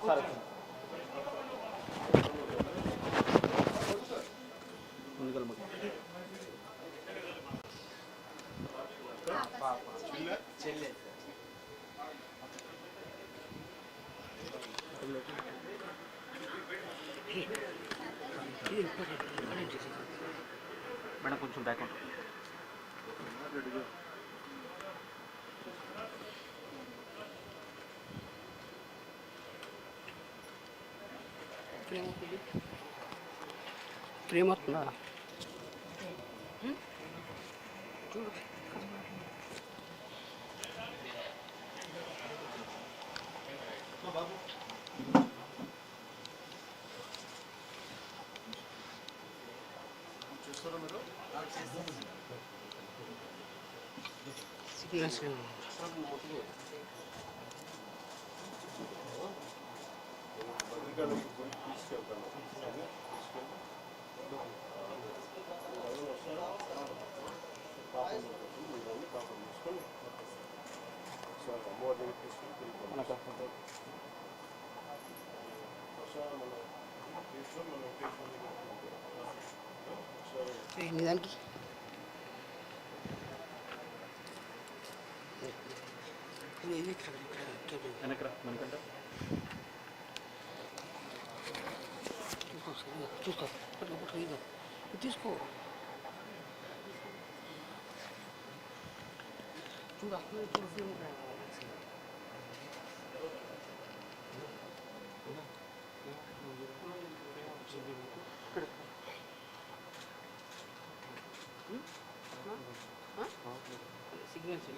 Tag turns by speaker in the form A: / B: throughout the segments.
A: సరే ముందుకెళ్ళి చెల్లె మేడం కొంచెం బ్యాక్ ఉంటుంది.
B: ప్రేమవుతుందా చూడు సిగ్నల్స్ దానికి
A: వెనకరా మనకంట
B: చూసుకో తీసుకో చూడు అక్కడ చూడు సిగ్నల్స్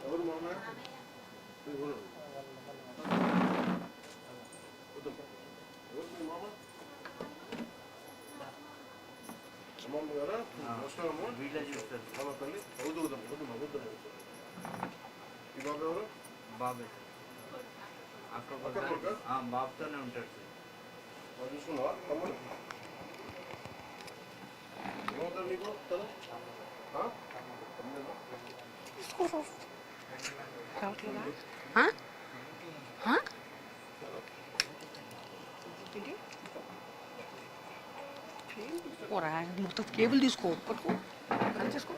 C: ఎవరు మామ అమ్మమ్మ గారా నమస్కారము వీళ్ళే చూస్తారు అమ్మ తల్లి అవుతుందాం అవుతుందాం ఈ బాబు ఎవరు
D: బాబే అక్కడ బాబుతోనే ఉంటాడు
C: సార్ చూసుకున్నావా తమ్ముడు ఏమవుతారు నీకు తను
B: మొత్తం కేబుల్ తీసుకో పట్టుకో కనెక్ట్ చేసుకో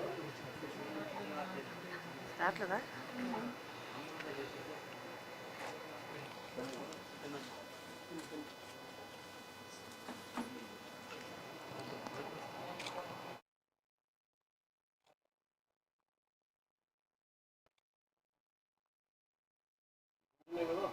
B: రావట్లేదా
C: కదా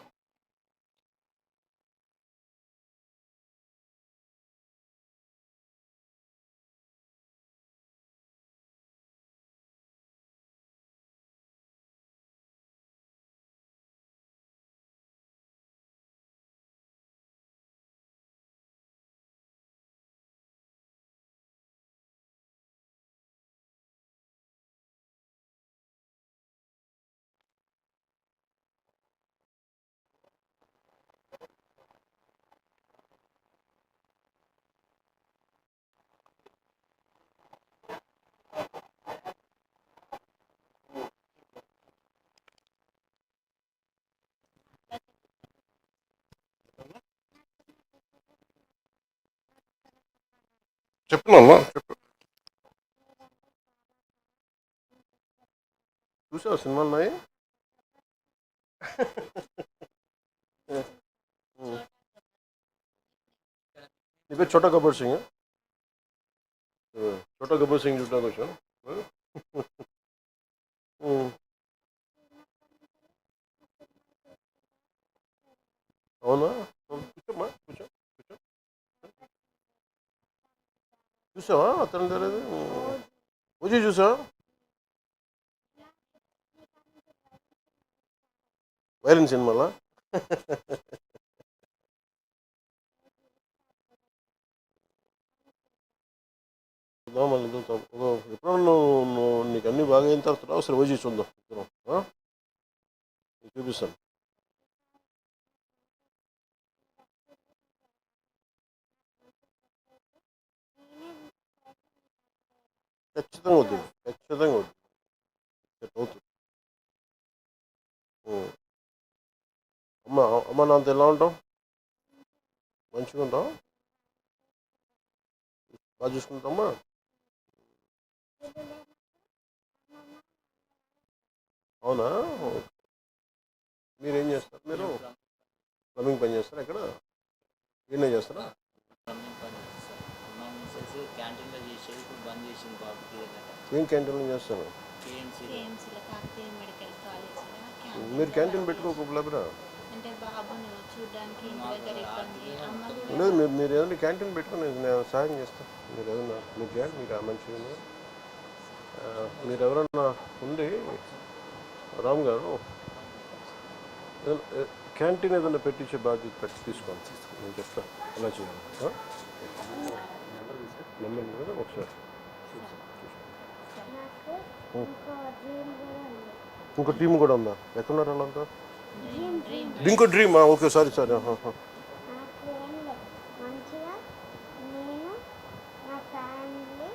C: చెప్తున్నామ్మా చెప్పు చూసావు సినిమాలు ఉన్నాయి నీ పేరు చోటా గబ్బర్ సింగ్ చోటా గబ్బర్ సింగ్ చూడడానికి వచ్చాను అవునా కూర్చోమ్మా కూర్చో కూర్చో చూసావా అతను తెలియదు పూజ చూసావా వైరన్ సినిమాలా మళ్ళీ చూద్దాం ఎప్పుడన్నా నువ్వు నీకు అన్నీ బాగా అయిన తర్వాత ఒకసారి వచ్చి చూద్దాం నీకు చూపిస్తాను ఖచ్చితంగా వద్దు ఖచ్చితంగా వద్దు అవుతుంది అమ్మ అమ్మ నాంత ఎలా ఉంటావు మంచిగా ఉంటావు బాగా చూసుకుంటామా అవునా మీరేం చేస్తారు మీరు ప్లంబింగ్ పని చేస్తారా ఇక్కడ ఏం చేస్తారా
E: క్యాంటీన్లో చేసేది ఇప్పుడు బంద్ చేసింది బాబుకి
C: ఏం క్యాంటీన్లో చేస్తారు మీరు క్యాంటీన్ పెట్టుకోకపోలేదురా
F: అంటే బాబును చూడడానికి ఇంటి దగ్గర ఇబ్బంది
C: లేదు మీరు ఏదైనా క్యాంటీన్ పెట్టుకుని నేను సహాయం చేస్తాను మీరు ఏదైనా మీరు చేయండి మీకు మంచిగా మీరు ఎవరన్నా ఉండి రామ్ గారు క్యాంటీన్ ఏదైనా పెట్టించే బాధ్యత తీసుకోండి నేను చెప్తాను ఎలా చేయాలి నెంబర్ కదా ఒకసారి ఇంకో టీం కూడా ఉందా ఎక్కడున్నారు వాళ్ళంతా ఇంకో డ్రీమ్ ఓకే సారీ
G: మంచిగా నేను నా ఫ్యామిలీ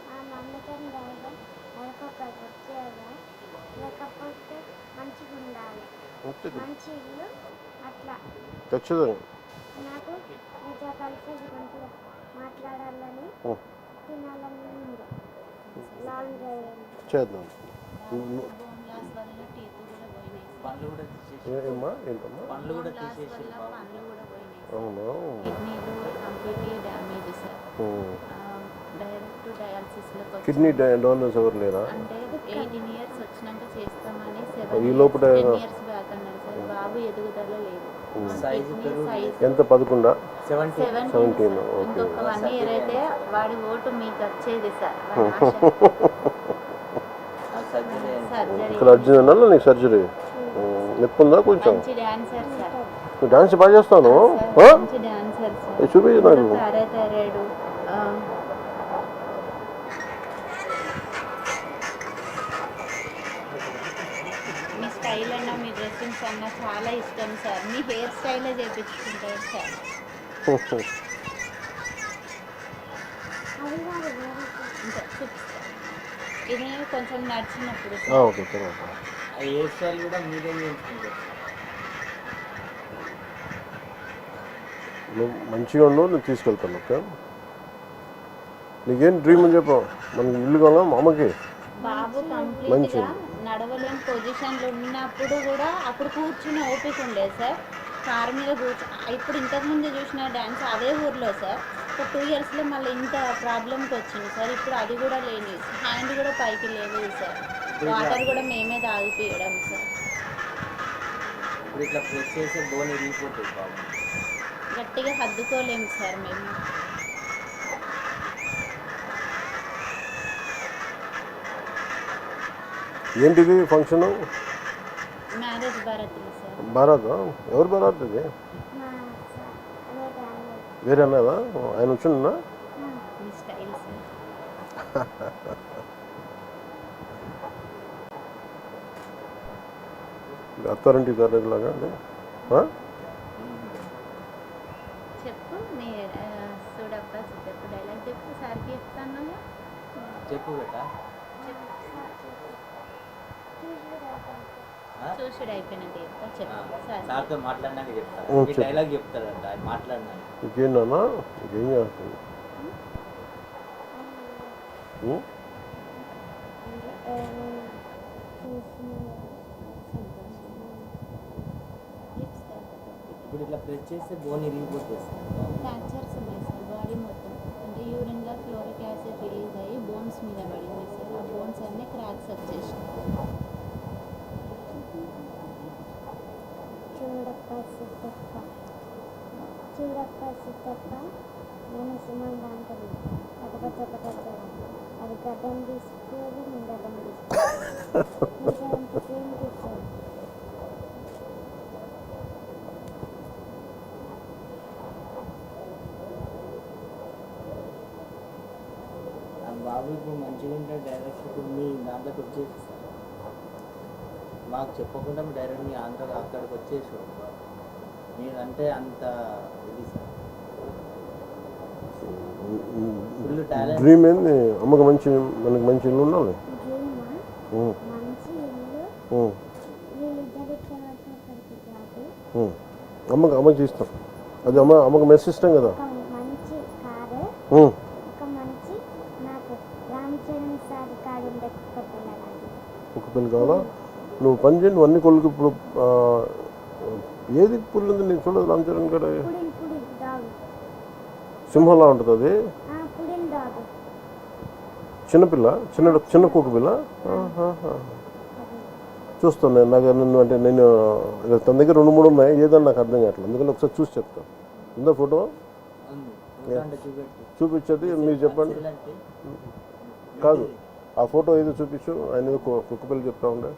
G: మా మమ్మీతో వచ్చేదా లేకపోతే మంచిగా ఉండాలి మంచి ఇల్లు అట్లా
C: ఖచ్చితంగా
G: నాకు మీతో కలిసి మంచిగా మాట్లాడాలని తినాలని ఉంది లాంగ్ డ్రైవ్
C: చేద్దాం
F: బోన్ లాస్ వల్ల టీత్ కూడా పోయినాయి
E: పండ్లు కూడా తీసేసి
C: ఏమ్మా ఏంటమ్మా
E: పండ్లు కూడా
F: లాస్
E: తీసేసి
F: వల్ల పండ్లు కూడా పోయినాయి
C: అవునా
F: కిడ్నీలు కంప్లీట్లీ డ్యామేజ్ సార్ డైరెక్ట్ డయాలసిస్లోకి
C: కిడ్నీ డోనర్స్ ఎవరు లేరా
F: అంటే 18 years వచ్చినాక చేస్తామని
C: ఈ లోపల
F: 10 years బ్యాక్ అన్నారు సార్ బాబు ఎదుగుదల లేదు
E: సైజు
F: సైజ్
C: ఎంత 11
E: 17
C: 17
F: ఇంకొక 1 year అయితే వాడి ఓటు మీకు వచ్చేది సార్
E: సర్జరీ
F: సర్జరీ
C: ఇక్కడ అర్జున్ అన్నా నీకు సర్జరీ నొప్పి ఉందా కొంచెం
F: మంచి డాన్సర్ సార్
C: నువ్వు డాన్స్ బాగా చేస్తాను
F: మంచి డాన్సర్ సార్
C: చూపించు నాకు
F: థైరాయిడ్ మీ స్టైల్ అన్నా మీ డ్రెస్సింగ్స్ అన్నా చాలా ఇష్టం సార్ మీ హెయిర్ స్టైలే చేయించుకుంటారు సార్ ఇంకా చూపిస్తాను ఇది కొంచెం నడిచినప్పుడు
C: ఓకే తర్వాత
E: ఆ హెయిర్ స్టైల్ కూడా మీరే చేయించుకుంటారు
C: నువ్వు మంచిగా ఉండవు నేను తీసుకెళ్తాను ఓకే నీకేం డ్రీమ్ అని చెప్పు మనకి ఇల్లు కావాలా మా అమ్మకి
F: బాబు కంప్లీట్గా నడవలేని పొజిషన్లో ఉన్నప్పుడు కూడా అప్పుడు కూర్చుని ఓపిక ఉండేది సార్ కారు మీద ఇప్పుడు ఇంతకుముందు చూసిన డ్యాన్స్ అదే ఊర్లో సార్ ఒక 2 yearsలో మళ్ళీ ఇంత ప్రాబ్లంకి వచ్చింది సార్ ఇప్పుడు అది కూడా లేని హ్యాండ్ కూడా పైకి లేదు సార్ వాటర్ కూడా మేమే తాగిపియడం సార్
E: ఇప్పుడు ఇట్లా ప్రెస్ చేస్తే బోన్ ఇరిగిపోతుంది బాబు
F: గట్టిగా హద్దుకోలేము సార్ మేము
C: ఏంటిది ఫంక్షన్
F: మ్యారేజ్ భారత్లో సార్
C: భారత్ ఎవరు భారత్ ఇది వేరే అన్నదా ఆయన వచ్చిందా
F: మీ స్టైల్ సార్
C: అత్తారింటికి తరలాగా అదే
F: చెప్పు మీ చూడప్ప చెప్పు డైలాగ్ చెప్పు సార్కి చెప్తాను
E: చెప్పు బేటా
F: చూసుడు అయిపోయినట్టు చెప్తా చెప్పు సార్
E: సార్తో మాట్లాడినాక చెప్తాను ఈ డైలాగ్ చెప్తారంట ఆయన మాట్లాడినాక
C: ఇంకేంటన్నా ఇంకేం చేస్తుంది
E: ఇప్పుడు ఇట్లా ప్రెస్ చేస్తే బోన్ ఇరిగిపోతుంది
F: ఫ్రాక్చర్స్ ఉన్నాయి సార్ బాడీ మొత్తం అంటే యూరిన్లో క్లోరిక్ యాసిడ్ రిలీజ్ అయ్యి బోన్స్ మీద పడింది సార్ ఆ బోన్స్ అన్నీ క్రాక్స్ వచ్చేసాయి
G: చూడప్ప సిద్ధప్ప నేను సుమంగా అంటాను గడ్డం తీసుకోవాలి గడ్డం తీసుకోవాలి ఏం తీసుకోవాలి.
E: ఆ బాబు ఇప్పుడు మంచిగా ఉంటే డైరెక్ట్ ఇప్పుడు మీ దాంట్లోకి వచ్చేసి మాకు చెప్పకుండా డైరెక్ట్ మీ ఆంధ్ర అక్కడికి వచ్చేసి మీరంటే అంత ఇది సార్ ఫుల్ టాలెంట్.
C: డ్రీమ్ ఏంది? అమ్మకి మనకి మంచి ఇల్లు ఉండాలి.
G: డ్రీమా
C: ఉమ్,
G: మంచి ఇల్లు
C: ఉమ్,
G: వీళ్ళిద్దరు ఇట్లా పడితే జాబు
C: అమ్మకి ఇస్తాం. అది అమ్మకి మెస్ ఇష్టం కదా.
G: ఒక మంచి కారు
C: ఉమ్,
G: ఒక మంచి నాకు రామ్ చరణ్ సార్ కారు ఉండే కుక్క పిల్లలండి.
C: ఒక పిల్ల కావాలా? నువ్వు పని చేయండి, నువ్వు అన్ని కొడుకు ఇప్పుడు ఏది పుల్లు ఉంది నేను చూడదు. రామ్ చరణ్ గడ
G: పుడిన్ డాగ్
C: సింహంలా ఉంటుంది అది.
G: పుడిన్ డాగ్
C: చిన్నపిల్ల చిన్న కుక్క పిల్ల. చూస్తాను నేను. నాకు నన్ను అంటే నేను తన దగ్గర 2-3 ఉన్నాయి. ఏదన్నా నాకు అర్థం కావట్లేదు. అందుకని ఒకసారి చూసి చెప్తాను. ఉందా ఫోటో?
E: అంటే చూపెట్టి
C: చూపించేది మీరు చెప్పండి. కాదు, ఆ ఫోటో ఏదో చూపించు. ఆయన ఏదో కుక్క పిల్ల చెప్తా ఉండే.